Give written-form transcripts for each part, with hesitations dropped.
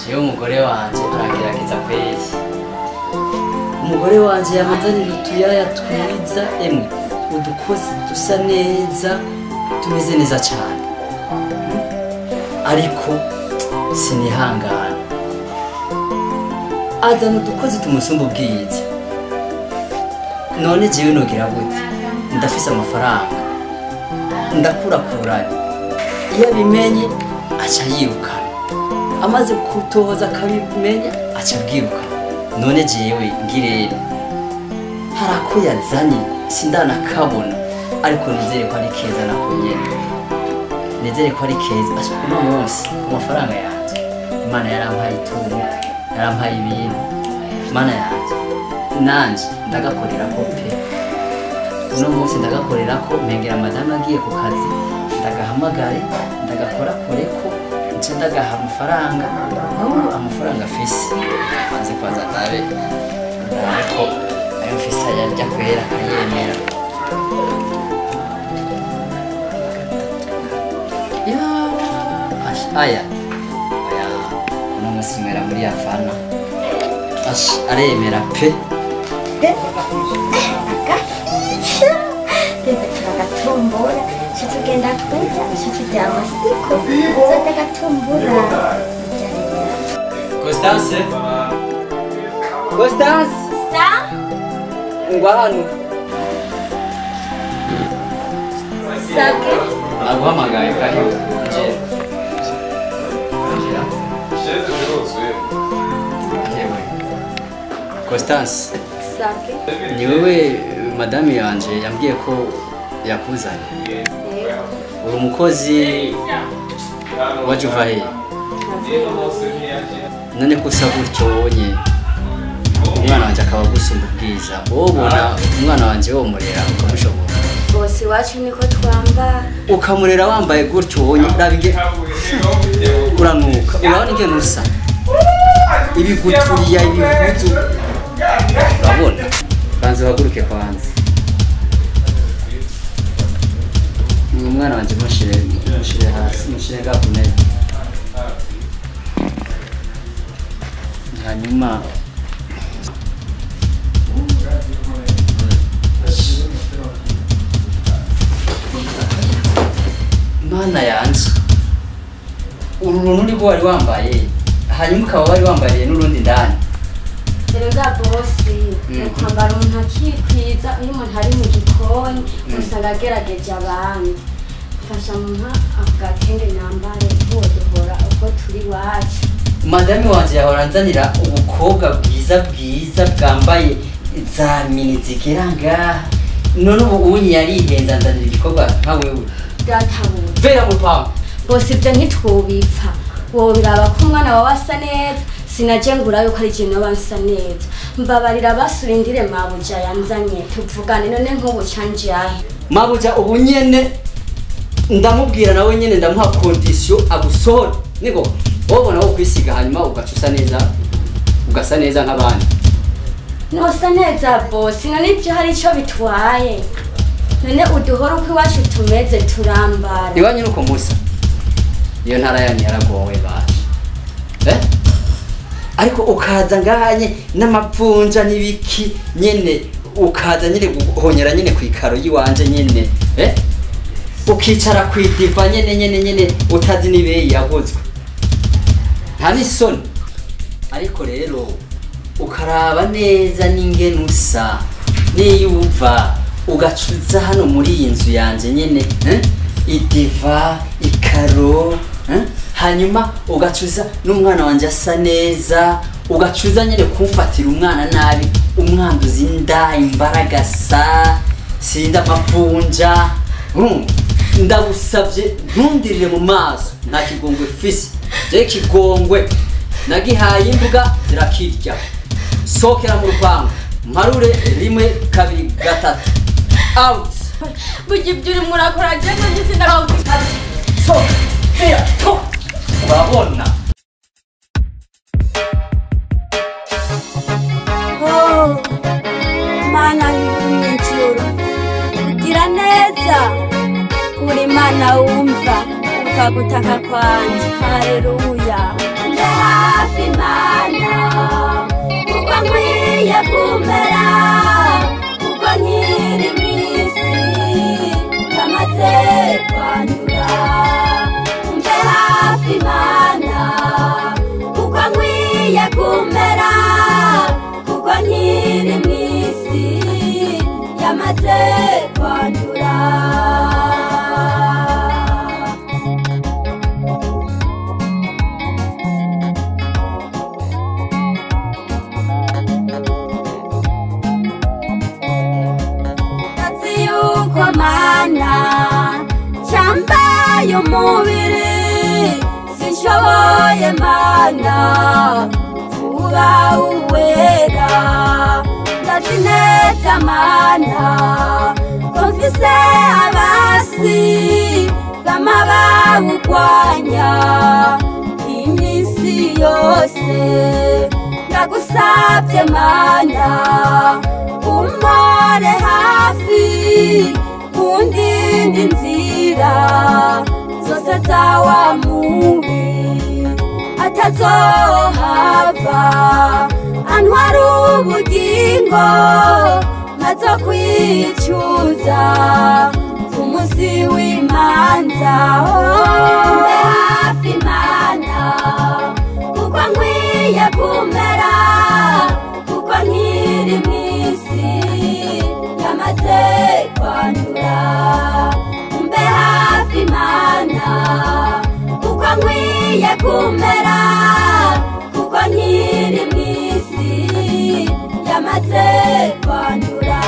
jewe umugore wanje aragerageza kwezi. Umugore wanje yamazanira utuyaya twiza emwe udukozi dusa neza tumeze neza cyane. Ariko sinihangana. Azana udukozi tumusumba ubwiza. None jewe nogira gute? Ndafise amafaranga. Ndakurakuranye. Iyo abimenye aca yirukana. Amaze kutohoza akabimenya aca bwirukana. None jewe ngirere harako yazanye sindanakabona, ariko nizere ko ari keza nako nyene. Nizere ko ari keza aca kuno munsi amafaranga yanje. Imana yarampaye itungo, yarampaye ibintu. Imana yanje nanje ndagakorera ko pe. Uno munsi ndagakorera ko mpengera madame agiye ku kazi, ndagahamagare ndagakora koreko nce ndagaha amafaranga. Amafaranga afise maze kwaza ndabe ariko ayo mfise yarya kwera akayemera. Aya uno munsi mwera muri Havana aremera pe. Turagatumbura tugenda kurya turyama siko tugatumbura. Constance sa ngwano sake naguhamagaye kayo nje Constance sake ni wewe madame yanje yambwiye ko yakuzanye. Uri umukozi wa Juvahe. None ko usa gutyo wonye umwana wanje akaba gusumba ubwiza, wobona umwana wanje womurera ukamushobora. bose wacu niko twambara Ukamurera wambaye gutyo wonye urabige uranuka. Urabona ingene usa ibiguturiya ibihuzu. Urabona banze baguruke kwanza. Umwana wanje mushire hasi, mushire gakumene. Hanyuma mana yanje uruntu niko wari wambaye, hanyuma ukaba wari wambariye n'urundi ndani. erega bose kwambara umuntu akikwiza iyo umuntu ari mu gikoni usanga agerageje abandi. Fasha muha agakenge nambare duhora uko turi wacu. Madame wanje yahora nzanira ubukobwa bwiza bwambaye za mini zigera ngaha. None ubu unyi yarihenza nzanira igikobwa nka wewe. Databuze Vera mu pam. bose ibyo ntitwubipfa. Wowe biraba ko umwana wawe asa neza, sinaje ngura yuko ari je no bansa neza. Mbabarira basurindire mabuja yanzanye tuvugane none nk'ubu canje yahe. Mabuja ubu nyene ndamubwira nawe nyene ndamuha condition agusore. Niko wobona wo kwisiga hanyuma ugacusa neza ugasa neza nk'abandi. Nosa neza bosi none ibyo hari ico bitwaye. None uduhora uko iwacu tumeze turambara. Iwanyu nuko musa. Iyo ntara yanyu yaragowe baje. Ariko ukaza ngahanye n'amapfunja n'ibiki nyene ukaza nyene guhonyera nyene kwikaro yiwanje nyene. Ukicara kwidiva nyene utazi nibe yagozwe. Nta n'isoni. Ariko rero ukaraba neza n'ingene usa niyuva ugacuza hano muri iyi nzu yanje nyene idiva ikaro hanyuma ugacuza n'umwana wanje asa neza ugacuza nyene kumfatira umwana nabi umwanduzi inda imbaragasa sinda mapfunja ndagusabye ntundirire mu maso nta kigongwe fisi je kigongwe nagihaye imbuga zirakirya sokera mu rupangu mparure 1 2 3 out Bujibjuri murakora je ko gisinda out so fera to urabona mana y'umwijuru ugira neza uri mana wumva ukagutaka kwanje haleluya ndahafi nkwiye kumera kuko nkiri mw'isi yamaze kwandura umbe hafi Mana kuko nkwiye kumera kuko nkiri mw'isi yamaze kwandura Mana cyambaye umubiri sinshoboye Mana kuba uwera ndazi neza Mana ko mfise abasi bama bawurwanya iminsi yose ndagusabye Mana umpore hafi kundinda inzira zose zawa mubi atazohava antwara ubugingo nkazokwicuza ku munsi w'imanza mbe hafi Mana kuko nkwiye kumera kuko nkiri mw'isi yamaze kwandura umbe hafi Mana kuko nkwiye kumera kuko nkiri mw'isi yamaze kwandura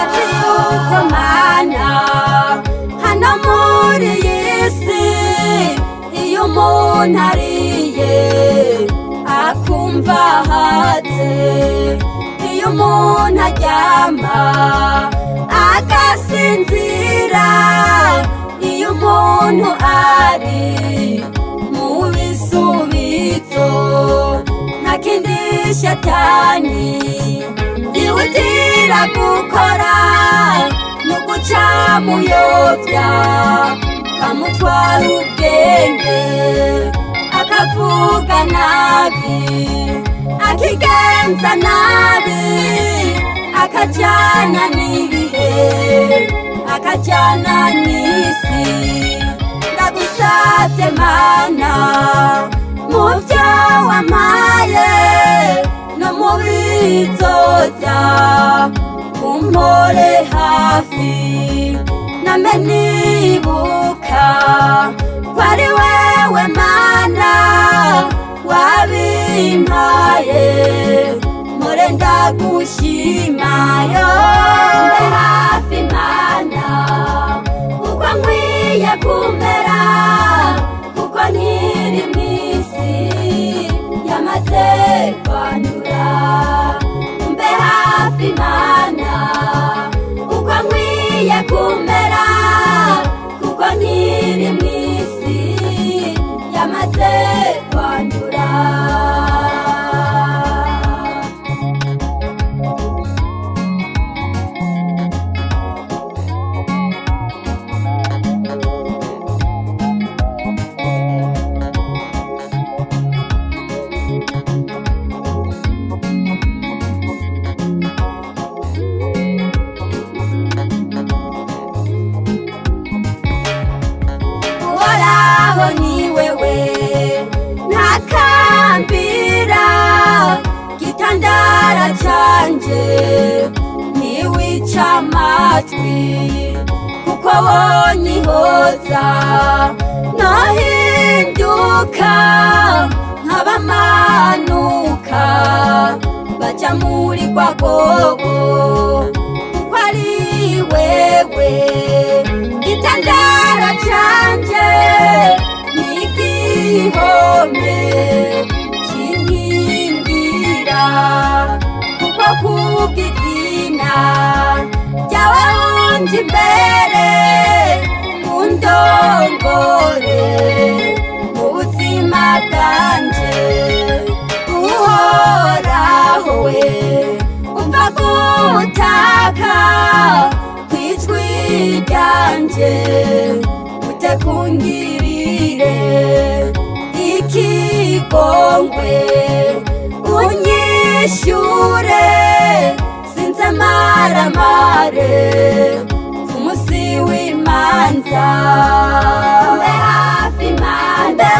ati yuko Mana hano muri iyi si iyo umuntu ariye akumva ahaze iyo umuntu aryama agasinzira iyo umuntu ari mu bisubizo nta kindi shetani yihutira gukora no guca muyobya kamutwara ubwenge akavuga nabi akigenza nabi akajana n'ibihe akajana n'isi ndagusabye Mana mu byo wampaye no mu bizoza umpore hafi name nibuka ko ari wewe Mana wabimpaye mpore ndagushima yo mbe hafi Mana kuko nkwiye kumera kuko nkiri mw'isi yamaze kwandura mbe hafi Mana kuko nkwiye kumera kuko nkiri mw'isi yamaze kwandura canje ntiwica amatwi kuko wonyihoza nahinduka nk'abamanuka baja muri rwa rwobo kuko ari wewe gitandara canje n'igihome kinkingira kuko kubw'izina ryawe unje imbere undongore mu buzima bwanje uhoraho we umva gutaka kw'ijwi ryanje utekungirire ikigongwe nishure sinze maramare umusi w'imanza mbe hafi mana